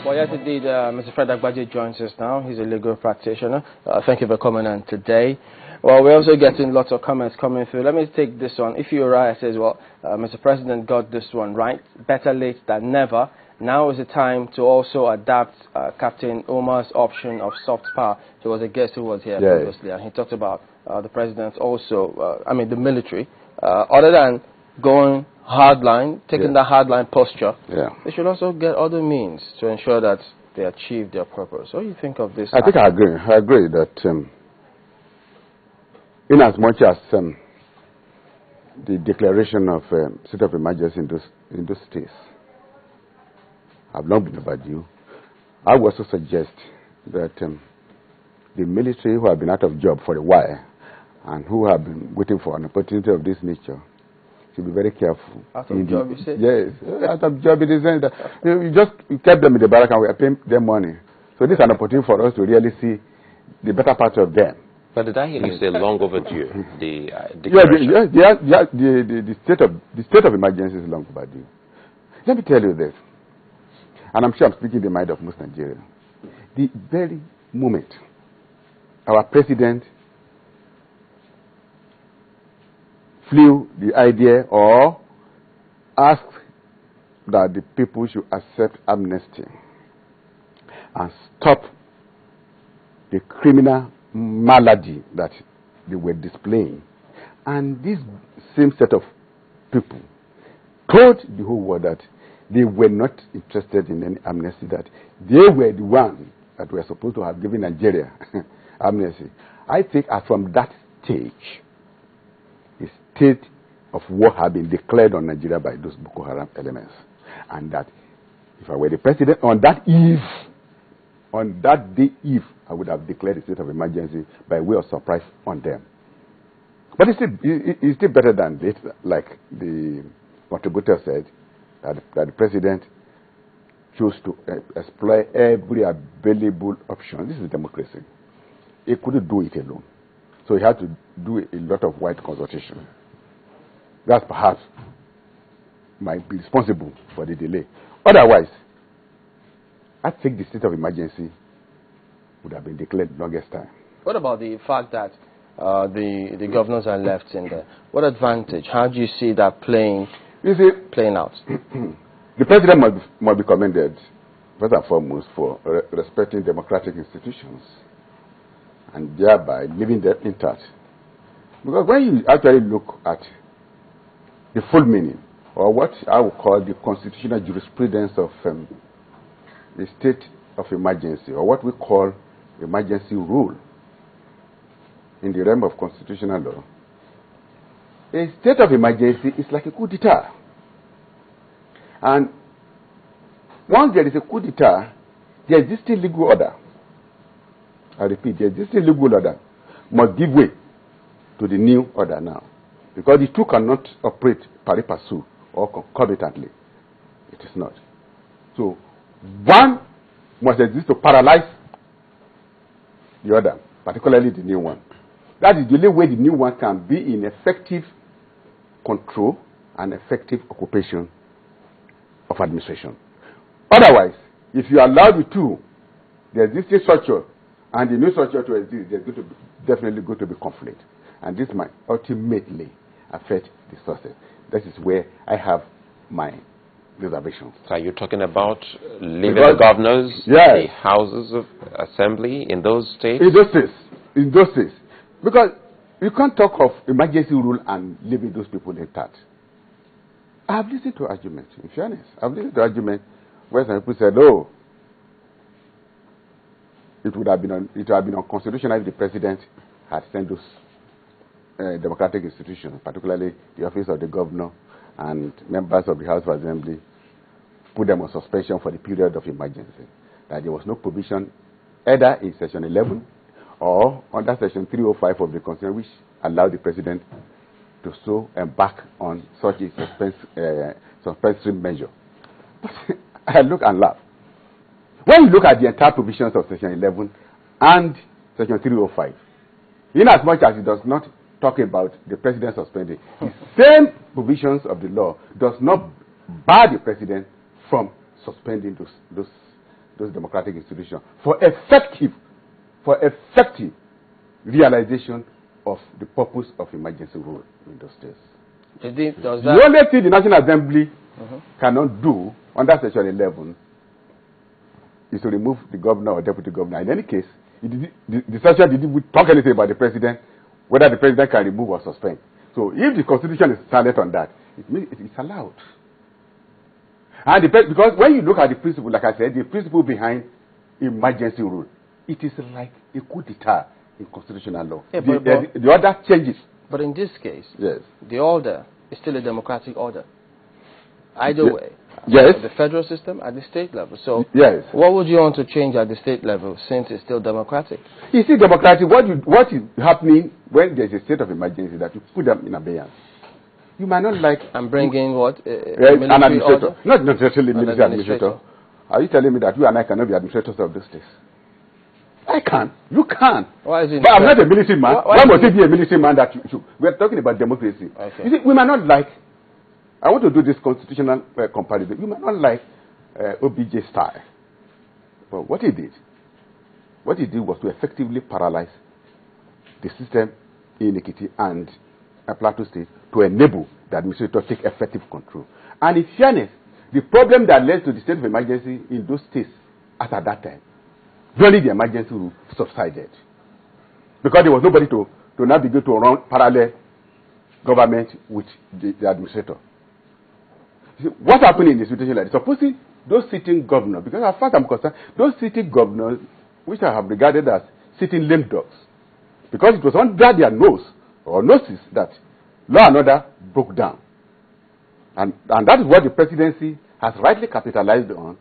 Well, yes, indeed, Mr. Fred Agbaje joins us now. He's a legal practitioner. Thank you for coming on today. Well, we're also getting lots of comments coming through. Let me take this one. If you're right, says, well, Mr. President got this one right. Better late than never. Now is the time to also adapt Captain Omar's option of soft power. He was a guest who was here previously, and he talked about the president also, the military. Other than going hardline, taking the hardline posture, they should also get other means to ensure that they achieve their purpose. What do you think of this? I think I agree. I agree that in as much as the declaration of state of emergency in those states have long been overdue, I would also suggest that the military who have been out of job for a while and who have been waiting for an opportunity of this nature should be very careful. Out of job, you say? Yes, out of job. It is that you kept them in the barrack and we are paying them money. So this is an opportunity for us to really see the better part of them. But did I hear you say long overdue? The state of emergency is long overdue. Let me tell you this, and I'm sure I'm speaking the mind of most Nigerians. The very moment our president flew the idea or asked that the people should accept amnesty and stop the criminal malady that they were displaying, and this same set of people told the whole world that they were not interested in any amnesty, that they were the ones that were supposed to have given Nigeria amnesty. I think as from that stage, a state of war had been declared on Nigeria by those Boko Haram elements, and that if I were the president on that day eve, I would have declared a state of emergency by way of surprise on them. But it's still better than this, like the contributor said, that the president chose to exploit every available option. This is democracy. He couldn't do it alone. So he had to do a lot of wide consultation. That perhaps might be responsible for the delay. Otherwise, I think the state of emergency would have been declared longest time. What about the fact that the governors are left in there? What advantage? How do you see that playing out? The president must be commended, first and foremost, for respecting democratic institutions and thereby leaving them intact. Because when you actually look at the full meaning, or what I would call the constitutional jurisprudence of the state of emergency, or what we call emergency rule in the realm of constitutional law, a state of emergency is like a coup d'etat. And once there is a coup d'etat, the existing legal order, I repeat, the existing legal order must give way to the new order now. Because the two cannot operate pari passu or concomitantly. It is not. So, one must exist to paralyze the other, particularly the new one. That is the only way the new one can be in effective control and effective occupation of administration. Otherwise, if you allow the two, the existing structure and the new structure to exist, there's definitely going to be conflict. And this might ultimately affect the success. That is where I have my reservations. So are you talking about leaving the governors, the houses of assembly in those states? In those states. Because you can't talk of emergency rule and leaving those people intact. I have listened to arguments, in fairness. I have listened to arguments where some people said, oh, it would have been unconstitutional if the president had sent those democratic institutions, particularly the office of the governor and members of the House of Assembly, put them on suspension for the period of emergency. That there was no provision either in Section 11 or under Section 305 of the Constitution which allowed the president to so embark on such a suspensory measure. But I look and laugh. When you look at the entire provisions of Section 11 and Section 305, in as much as it does not talk about the president suspending, the same provisions of the law does not bar the president from suspending those those democratic institutions for effective realization of the purpose of emergency rule in those states. The only thing the National Assembly cannot do under Section 11 is to remove the governor or deputy governor. In any case, the session didn't talk anything about the president, whether the president can remove or suspend. So if the Constitution is silent on that, it means it is allowed. And because when you look at the principle, like I said, the principle behind emergency rule, it is like a coup d'etat in constitutional law. Yeah, the order changes. But in this case, yes, the order is still a democratic order. Either way. Yes. At the federal system, at the state level. So, yes, what would you want to change at the state level since it's still democratic? You see, democratic, what is happening when there's a state of emergency that you put them in abeyance? You might not like... And bring in what? An administrator. Order? Not necessarily military administrator. Are you telling me that you and I cannot be administrators of this states? I can. You can. Why is it? But I'm not a military man. Why must it be a military man that you should? We're talking about democracy. Okay. You see, we might not like... I want to do this constitutional comparison. You might not like OBJ style. But what he did was to effectively paralyze the system in Ekiti and Plateau State to enable the administrator to take effective control. And in fairness, the problem that led to the state of emergency in those states at that time, only the emergency rule subsided. Because there was nobody to now begin to run parallel government with the administrator. See, what happened in the situation like this? Supposing those sitting governors, because as far as I'm concerned, those sitting governors, which I have regarded as sitting lame dogs, because it was under their nose or noses that law and order broke down. And that is what the presidency has rightly capitalized on